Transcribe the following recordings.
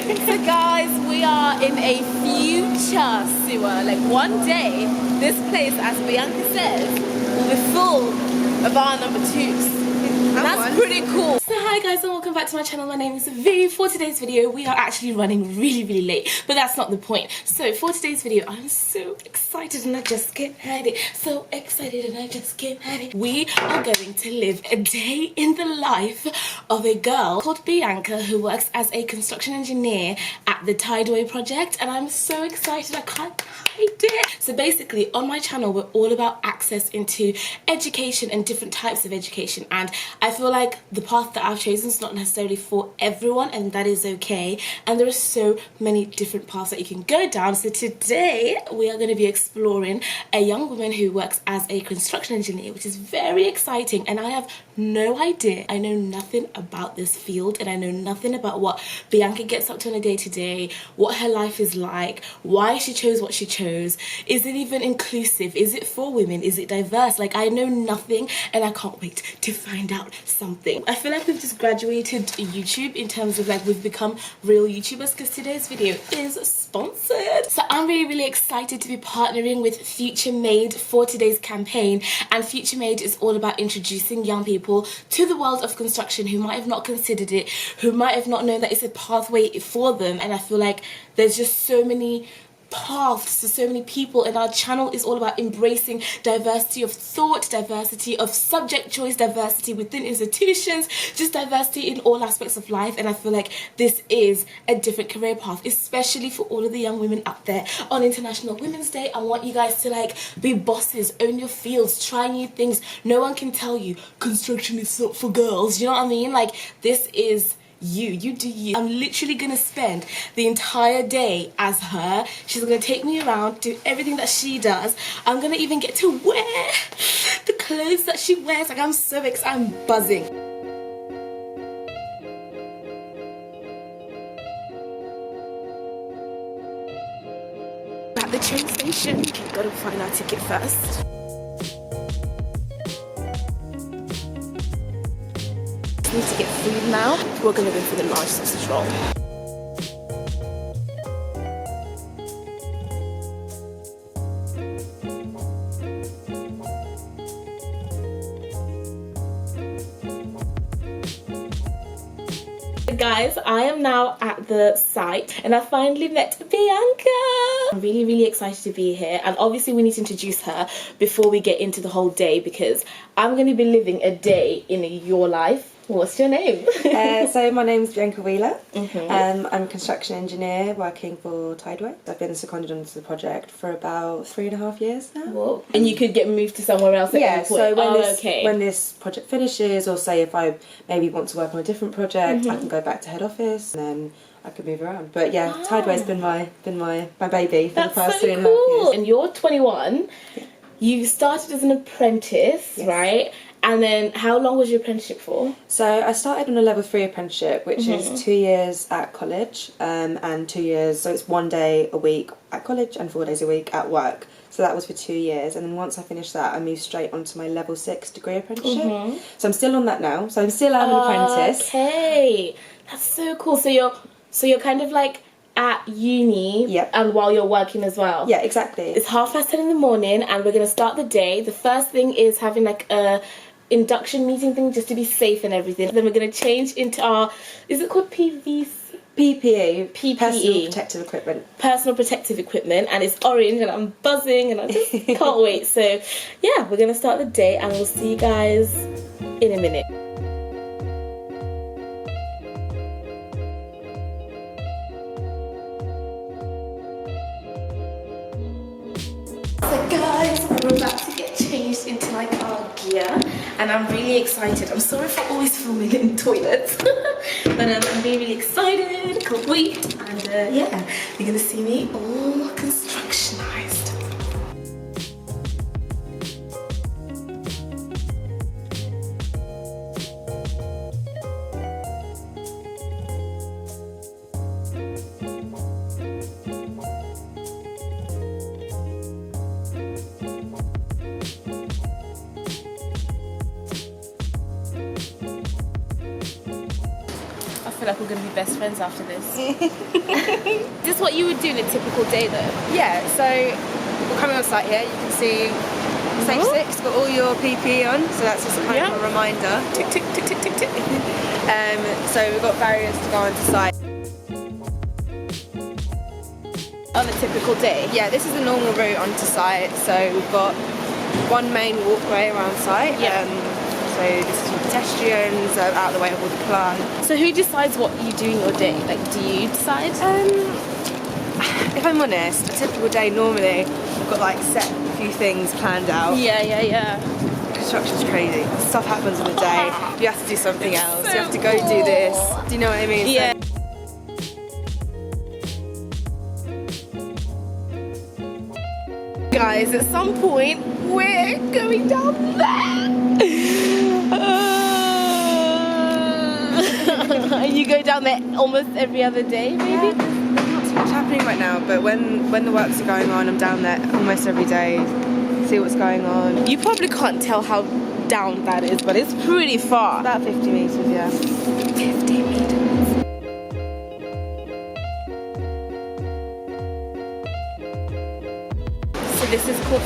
So guys, we are in a future sewer. Like one day, this place, as Bianca says, will be full of our number twos. And that's pretty cool. So hi guys and welcome back to my channel. My name is Vee. For today's video, we are actually running really late, but that's not the point. So for today's video, I'm so excited and I just get ready. So excited and I just get ready. We are going to live a day in the life of a girl called Bianca who works as a construction engineer at the Tideway project, and I'm so excited I can't hide it. So basically on my channel we're all about access into education and different types of education, and I feel like the path that I've chosen is not necessarily for everyone, and that is okay, and there are so many different paths that you can go down. So today we are going to be exploring a young woman who works as a construction engineer, which is very exciting, and I have no idea. I know nothing about this field and I know nothing about what Bianca gets up to on a day-to-day, what her life is like, why she chose what she chose. Is it even inclusive? Is it for women? Is it diverse? Like, I know nothing and I can't wait to find out something. I feel like we've just graduated YouTube in terms of like we've become real YouTubers, because today's video is sponsored. So I'm really excited to be partnering with Future Made for today's campaign, and Future Made is all about introducing young people to the world of construction who might have not considered it, who might have not known that it's a pathway for them. And I feel like there's just so many paths to so many people, and our channel is all about embracing diversity of thought, diversity of subject choice, diversity within institutions, just diversity in all aspects of life. And I feel like this is a different career path, especially for all of the young women out there. On International Women's Day, I want you guys to like be bosses, own your fields, try new things. No one can tell you construction is not for girls, you know what I mean? Like, this is you do you. I'm literally gonna spend the entire day as her. She's gonna take me around, do everything that she does. I'm gonna even get to wear the clothes that she wears. Like, I'm so excited, I'm buzzing. At the train station, gotta find our ticket first. Need to get food now. We're gonna go for the large sausage roll. Guys, I am now at the site and I finally met Bianca. I'm really excited to be here, and obviously we need to introduce her before we get into the whole day, because I'm going to be living a day in your life. What's your name? So my name's Bianca Wheeler. I'm a construction engineer working for Tideway. I've been seconded onto the project for about 3.5 years now. Whoa. And you could get moved to somewhere else at any point? So when this project finishes, or say if I maybe want to work on a different project, I can go back to head office and then I could move around. But yeah, Tideway's been my baby for the past 3.5 years. And you're 21. Yeah. You started as an apprentice, yes, right? And then how long was your apprenticeship for? So I started on a level 3 apprenticeship, which is 2 years at college, and 2 years, so it's 1 day a week at college and 4 days a week at work. So that was for 2 years, and then once I finished that, I moved straight onto my level 6 degree apprenticeship. So I'm still on that now. So I'm still an apprentice. Okay, that's so cool. So you're kind of like at uni, yep, and while you're working as well. Yeah, exactly. It's 10:30 in the morning, and we're gonna start the day. The first thing is having like a induction meeting thing, just to be safe and everything. Then we're gonna change into our, is it called PPE? Personal protective equipment. Personal protective equipment, and it's orange, and I'm buzzing, and I just can't wait. So yeah, we're gonna start the day, and we'll see you guys in a minute. So guys, we're about to get changed into like our gear, and I'm really excited. I'm sorry for always filming in toilets, but I'm really excited, can't wait, and yeah, you're gonna see me all constructionized. feel like we're going to be best friends after this. Is this what you would do in a typical day though? Yeah, so we're coming on site here. You can see stage 6, got all your PPE on, so that's just kind of a reminder. Tick, tick, tick, tick, tick, tick. So we've got barriers to go onto site. On a typical day? Yeah, this is the normal route onto site. So we've got one main walkway around site. So this is for pedestrians, out of the way of all the plants. So who decides what you do in your day? Like, do you decide? If I'm honest, a typical day normally I've got like set a few things planned out. Yeah. Construction's crazy. Stuff happens in the day. You have to do something else. You have to go do this. Do you know what I mean? Yeah. Guys, at some point we're going down there. You go down there almost every other day, maybe? Yeah, there's not too much happening right now, but when the works are going on, I'm down there almost every day, see what's going on. You probably can't tell how down that is, but it's pretty far. About 50 metres, yeah. 50 meters. So this is called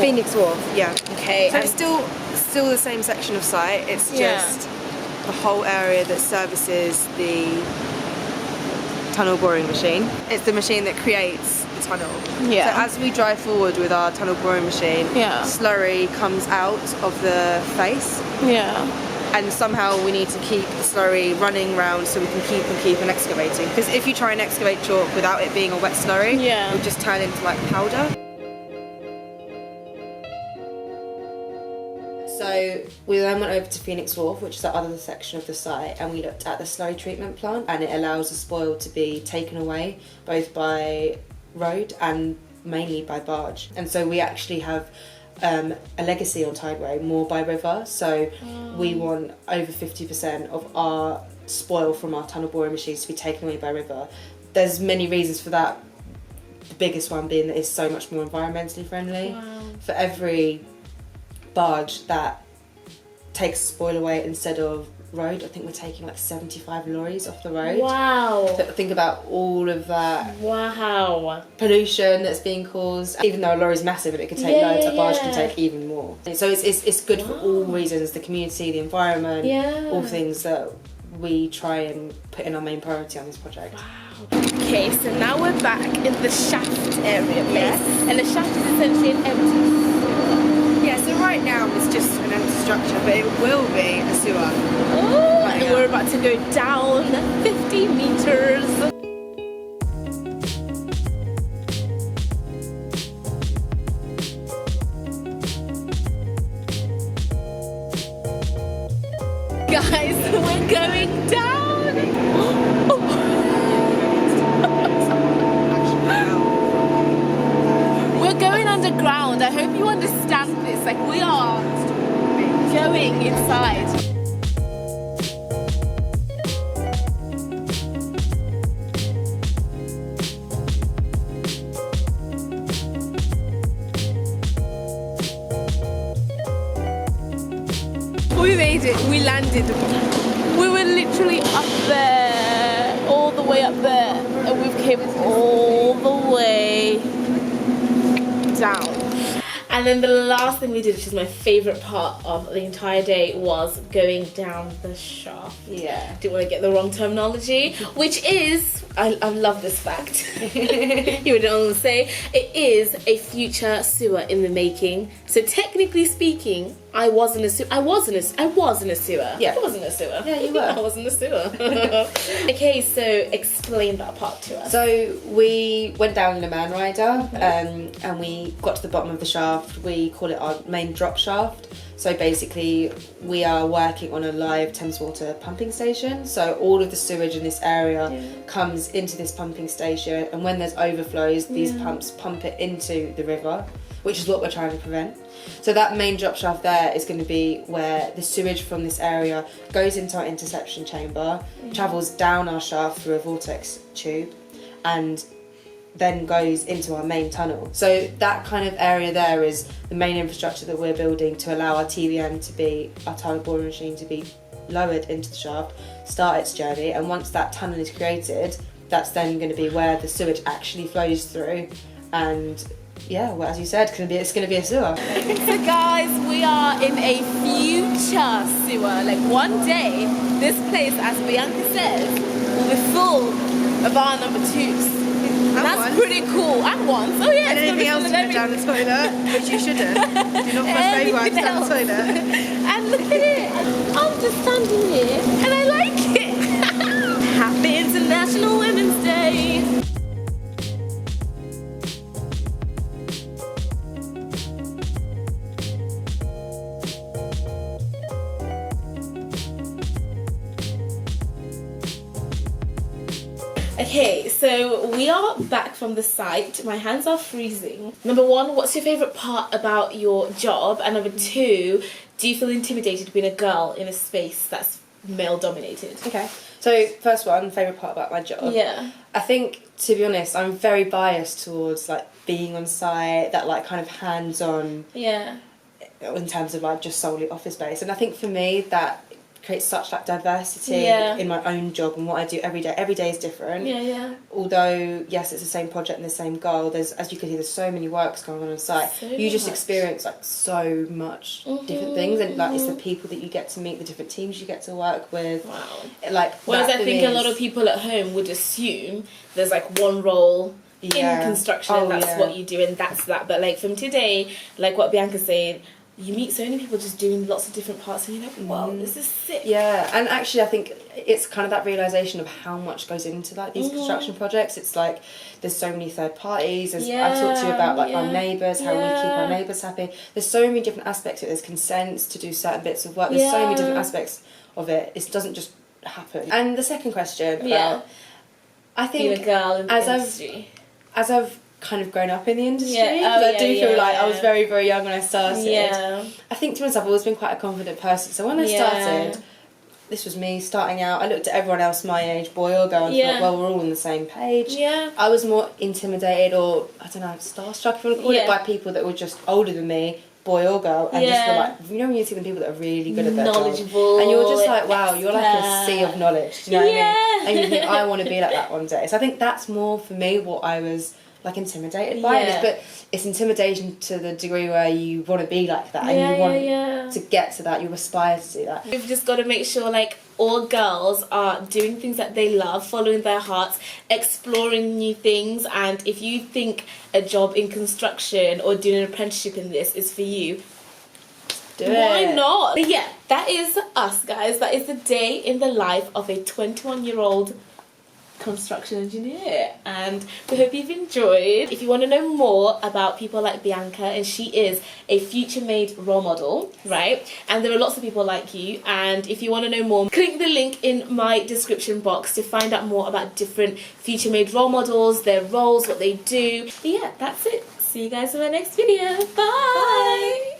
Phoenix Wharf, yeah. Okay. So it's still the same section of site, it's just the whole area that services the tunnel boring machine. It's the machine that creates the tunnel. Yeah. So as we drive forward with our tunnel boring machine, slurry comes out of the face. Yeah. And somehow we need to keep the slurry running round so we can keep on excavating. Because if you try and excavate chalk without it being a wet slurry, it will just turn into like powder. So we then went over to Phoenix Wharf, which is the other section of the site, and we looked at the slurry treatment plant, and it allows the spoil to be taken away both by road and mainly by barge. And so we actually have a legacy on Tideway, more by river, so we want over 50% of our spoil from our tunnel boring machines to be taken away by river. There's many reasons for that, the biggest one being that it's so much more environmentally friendly. For every barge that takes spoil away instead of road, I think we're taking like 75 lorries off the road. Wow. Think about all of that pollution that's being caused. Even though a lorry's massive and it can take loads, a barge can take even more. So it's good for all reasons, the community, the environment, all things that we try and put in our main priority on this project. Okay, so now we're back in the shaft area place, and the shaft is essentially an empty. Yeah, so right now it's just an empty structure, but it will be a sewer. And we're about to go down 50 meters. Guys, we're going down. We're going underground. I hope you understand this. Like, we are going inside. We made it. We landed. We were literally up there, all the way up there, and we've came all the way down. And then the last thing we did, which is my favourite part of the entire day, was going down the shaft. Yeah. Didn't want to get the wrong terminology, which is, I love this fact. You would know what I'm saying. It is a future sewer in the making. So technically speaking, I was in a sewer. Yeah. I wasn't a sewer. Yeah, you were. I was in a sewer. Okay, so explain that part to us. So we went down in a man rider, and we got to the bottom of the shaft. We call it our main drop shaft. So basically we are working on a live Thames Water pumping station. So all of the sewage in this area comes into this pumping station, and when there's overflows, these pumps pump it into the river, which is what we're trying to prevent. So that main drop shaft there is going to be where the sewage from this area goes into our interception chamber, travels down our shaft through a vortex tube, and then goes into our main tunnel. So that kind of area there is the main infrastructure that we're building to allow our TBM to be, our tunnel boring machine to be lowered into the shaft, start its journey, and once that tunnel is created, that's then going to be where the sewage actually flows through. And yeah, well, as you said, it's going to be a sewer. So guys, we are in a future sewer. Like one day, this place, as Bianca says, will be full of our number 2s. And that's pretty cool. And once. Oh yeah. And anything else to go down the toilet, which you shouldn't. Do not flush baby wipes down the toilet. And look at it. I'm just standing here and I like it. Happy International Women's Day. Okay, so we are back from the site. My hands are freezing. Number 1, what's your favourite part about your job? And number 2, do you feel intimidated being a girl in a space that's male dominated? Okay, so first one, favourite part about my job. Yeah. I think, to be honest, I'm very biased towards like being on site, that like kind of hands-on. Yeah. In terms of like just solely office based, and I think for me that creates such like diversity in my own job and what I do every day. Every day is different. Yeah, yeah. Although yes, it's the same project and the same goal. There's, as you can hear, there's so many works going on site. So you just much. experience like so much different things, and like it's the people that you get to meet, the different teams you get to work with. Wow. Like whereas I think is, a lot of people at home would assume there's like one role in construction and that's what you do and that's that. But like from today, like what Bianca's saying, you meet so many people just doing lots of different parts and you're like, wow, this is sick. Yeah, and actually I think it's kind of that realisation of how much goes into like these construction projects. It's like there's so many third parties. I've talked to you about like our neighbours, how we keep our neighbours happy. There's so many different aspects of it. There's consents to do certain bits of work. There's so many different aspects of it. It doesn't just happen. And the second question about, I think being a girl in the industry. As I've kind of grown up in the industry, I do feel like I was very, very young when I started. Yeah. I think to myself, I've always been quite a confident person. So when I started, this was me starting out. I looked at everyone else my age, boy or girl, and thought, well, we're all on the same page. Yeah. I was more intimidated or, I don't know, starstruck, if you want to call it, by people that were just older than me, boy or girl, and just were like, you know when you see the people that are really good at their knowledgeable, job, and you're just like, wow, you're like a sea of knowledge, do you know what I mean? And you think, I want to be like that one day. So I think that's more for me what I was like intimidated by it, but it's intimidation to the degree where you want to be like that and you want to get to that, you aspire to do that. We've just got to make sure like all girls are doing things that they love, following their hearts, exploring new things, and if you think a job in construction or doing an apprenticeship in this is for you, why not? But yeah, that is us guys. That is the day in the life of a 21-year-old construction engineer, and we hope you've enjoyed. If you want to know more about people like Bianca, and she is a future made role model, right, and there are lots of people like you, and if you want to know more, click the link in my description box to find out more about different future made role models, their roles, what they do. But yeah, that's it. See you guys in my next video. Bye.